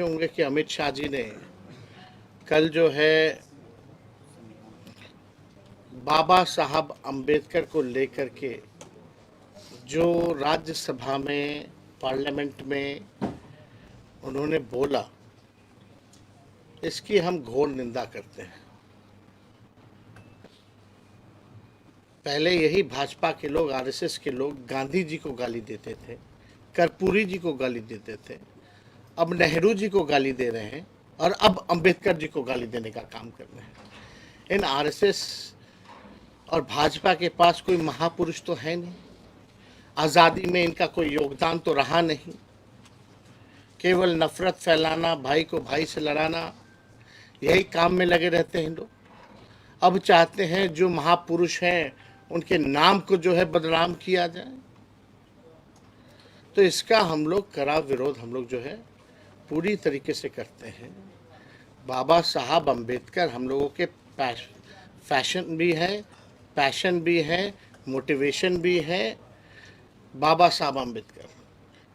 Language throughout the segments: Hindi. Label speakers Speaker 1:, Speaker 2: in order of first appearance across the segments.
Speaker 1: होंगे कि अमित शाह जी ने कल जो है बाबा साहब अम्बेडकर को लेकर के जो राज्यसभा में पार्लियामेंट में उन्होंने बोला, इसकी हम घोर निंदा करते हैं। पहले यही भाजपा के लोग, आरएसएस के लोग गांधी जी को गाली देते थे, कर्पूरी जी को गाली देते थे, अब नेहरू जी को गाली दे रहे हैं और अब अंबेडकर जी को गाली देने का काम कर रहे हैं। इन आरएसएस और भाजपा के पास कोई महापुरुष तो है नहीं, आज़ादी में इनका कोई योगदान तो रहा नहीं, केवल नफरत फैलाना, भाई को भाई से लड़ाना, यही काम में लगे रहते हैं लोग। अब चाहते हैं जो महापुरुष हैं उनके नाम को जो है बदनाम किया जाए। तो इसका हम लोग कड़ा विरोध हम लोग जो है पूरी तरीके से करते हैं। बाबा साहब अम्बेडकर हम लोगों के फैशन भी है, पैशन भी है, मोटिवेशन भी है। बाबा साहब अम्बेडकर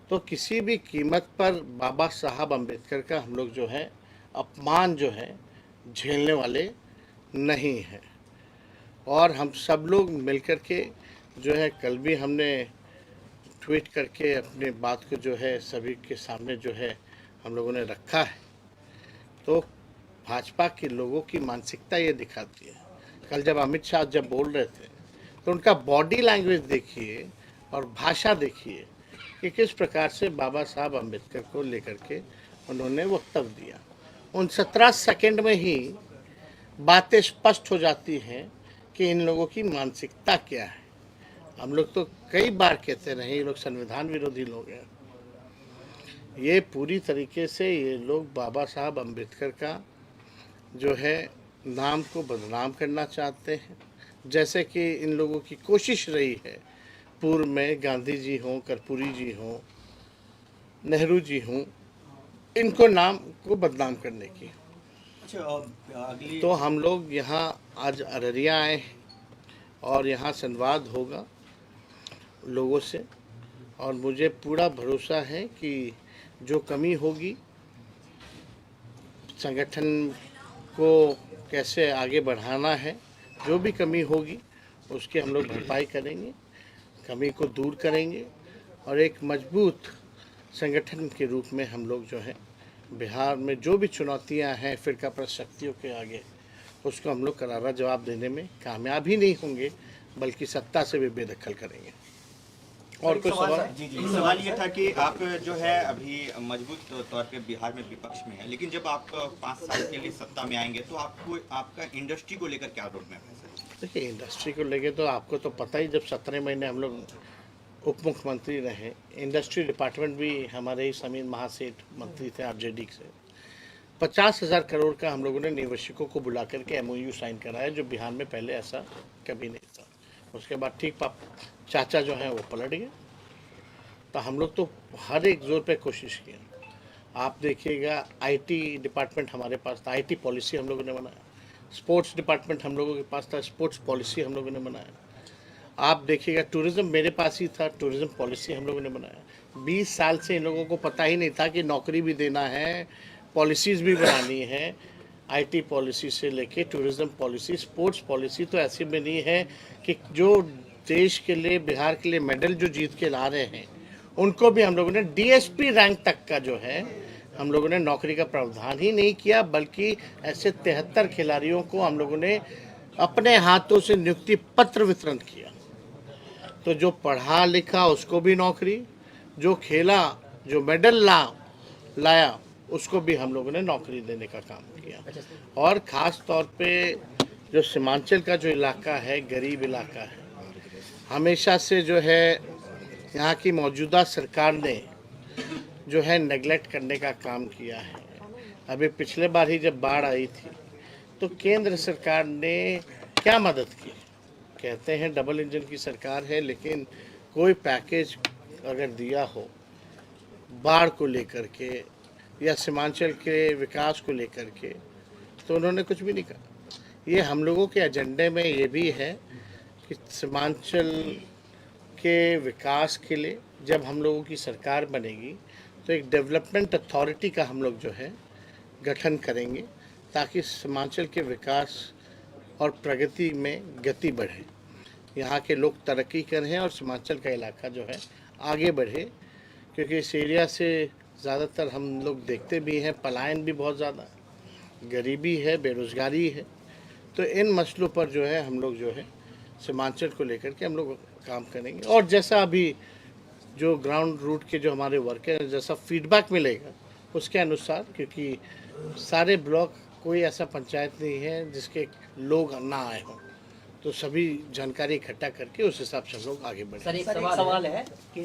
Speaker 1: तो किसी भी कीमत पर बाबा साहब अम्बेडकर का हम लोग जो है अपमान जो है झेलने वाले नहीं हैं। और हम सब लोग मिलकर के जो है कल भी हमने ट्वीट करके अपने बात को जो है सभी के सामने जो है हम लोगों ने रखा है। तो भाजपा के लोगों की मानसिकता ये दिखाती है। कल जब अमित शाह जब बोल रहे थे तो उनका बॉडी लैंग्वेज देखिए और भाषा देखिए कि किस प्रकार से बाबा साहब अम्बेडकर को लेकर के उन्होंने वक्तव्य दिया। उन 17 सेकंड में ही बातें स्पष्ट हो जाती हैं कि इन लोगों की मानसिकता क्या है। हम लोग तो कई बार कहते रहे ये लोग संविधान विरोधी लोग हैं। ये पूरी तरीके से ये लोग बाबा साहब अम्बेडकर का जो है नाम को बदनाम करना चाहते हैं। जैसे कि इन लोगों की कोशिश रही है पूर्व में, गांधी जी हों, कर्पूरी जी हों, नेहरू जी हों, इनको नाम को बदनाम करने की। तो हम लोग यहाँ आज अररिया आए और यहाँ संवाद होगा लोगों से और मुझे पूरा भरोसा है कि जो कमी होगी संगठन को कैसे आगे बढ़ाना है, जो भी कमी होगी उसकी हम लोग भरपाई करेंगे, कमी को दूर करेंगे और एक मजबूत संगठन के रूप में हम लोग जो है बिहार में जो भी चुनौतियां हैं फिरकापरस्त शक्तियों के आगे, उसको हम लोग करारा जवाब देने में कामयाब ही नहीं होंगे बल्कि सत्ता से भी बेदखल करेंगे। और कुछ सवाल?
Speaker 2: जी सवाल ये था कि आप जो है अभी मजबूत तौर पे बिहार में विपक्ष में है, लेकिन जब आप 5 साल के लिए सत्ता में आएंगे तो आपको आपका इंडस्ट्री को लेकर क्या रोड मैप है सर?
Speaker 1: देखिए, इंडस्ट्री को लेकर तो आपको तो पता ही, जब 17 महीने हम लोग उप मुख्यमंत्री रहे, इंडस्ट्री डिपार्टमेंट भी हमारे ही समीर महासेठ मंत्री थे आरजेडी से। 50,000 करोड़ का हम लोगों ने निवेशकों को बुला करके एमओयू साइन कराया, जो बिहार में पहले ऐसा कभी नहीं था। उसके बाद ठीक चाचा जो हैं वो पलट गए। तो हम लोग तो हर एक जोर पे कोशिश किया। आप देखिएगा, आईटी डिपार्टमेंट हमारे पास था, आईटी पॉलिसी हम लोगों ने बनाया। स्पोर्ट्स डिपार्टमेंट हम लोगों के पास था, स्पोर्ट्स पॉलिसी हम लोगों ने बनाया। आप देखिएगा, टूरिज़्म मेरे पास ही था, टूरिज़्म पॉलिसी हम लोगों ने बनाया। 20 साल से इन लोगों को पता ही नहीं था कि नौकरी भी देना है, पॉलिसीज़ भी बनानी है। आईटी पॉलिसी से लेके टूरिज़्म पॉलिसी, स्पोर्ट्स पॉलिसी तो ऐसी बनी है कि जो देश के लिए, बिहार के लिए मेडल जो जीत के ला रहे हैं उनको भी हम लोगों ने डीएसपी रैंक तक का जो है हम लोगों ने नौकरी का प्रावधान ही नहीं किया, बल्कि ऐसे 73 खिलाड़ियों को हम लोगों ने अपने हाथों से नियुक्ति पत्र वितरण किया। तो जो पढ़ा लिखा उसको भी नौकरी, जो खेला, जो मेडल लाया उसको भी हम लोगों ने नौकरी देने का काम किया। और ख़ास तौर पे जो सीमांचल का जो इलाका है, गरीब इलाका है, हमेशा से जो है यहाँ की मौजूदा सरकार ने जो है नेगलेक्ट करने का काम किया है। अभी पिछले बार ही जब बाढ़ आई थी तो केंद्र सरकार ने क्या मदद की? कहते हैं डबल इंजन की सरकार है, लेकिन कोई पैकेज अगर दिया हो बाढ़ को लेकर के या सीमांचल के विकास को लेकर के, तो उन्होंने कुछ भी नहीं कहा। ये हम लोगों के एजेंडे में ये भी है कि सीमांचल के विकास के लिए जब हम लोगों की सरकार बनेगी तो एक डेवलपमेंट अथॉरिटी का हम लोग जो है गठन करेंगे ताकि सीमांचल के विकास और प्रगति में गति बढ़े, यहाँ के लोग तरक्की करें और सीमांचल का इलाका जो है आगे बढ़े, क्योंकि इस एरिया से ज़्यादातर हम लोग देखते भी हैं पलायन भी बहुत ज़्यादा, गरीबी है, बेरोज़गारी है। तो इन मसलों पर जो है हम लोग जो है सीमांचल को लेकर के हम लोग काम करेंगे, और जैसा अभी जो ग्राउंड रूट के जो हमारे वर्कर हैं जैसा फीडबैक मिलेगा उसके अनुसार, क्योंकि सारे ब्लॉक कोई ऐसा पंचायत नहीं है जिसके लोग ना आए हों, तो सभी जानकारी इकट्ठा करके उस हिसाब से हम लोग आगे बढ़ेंगे।
Speaker 3: सर एक सवाल है कि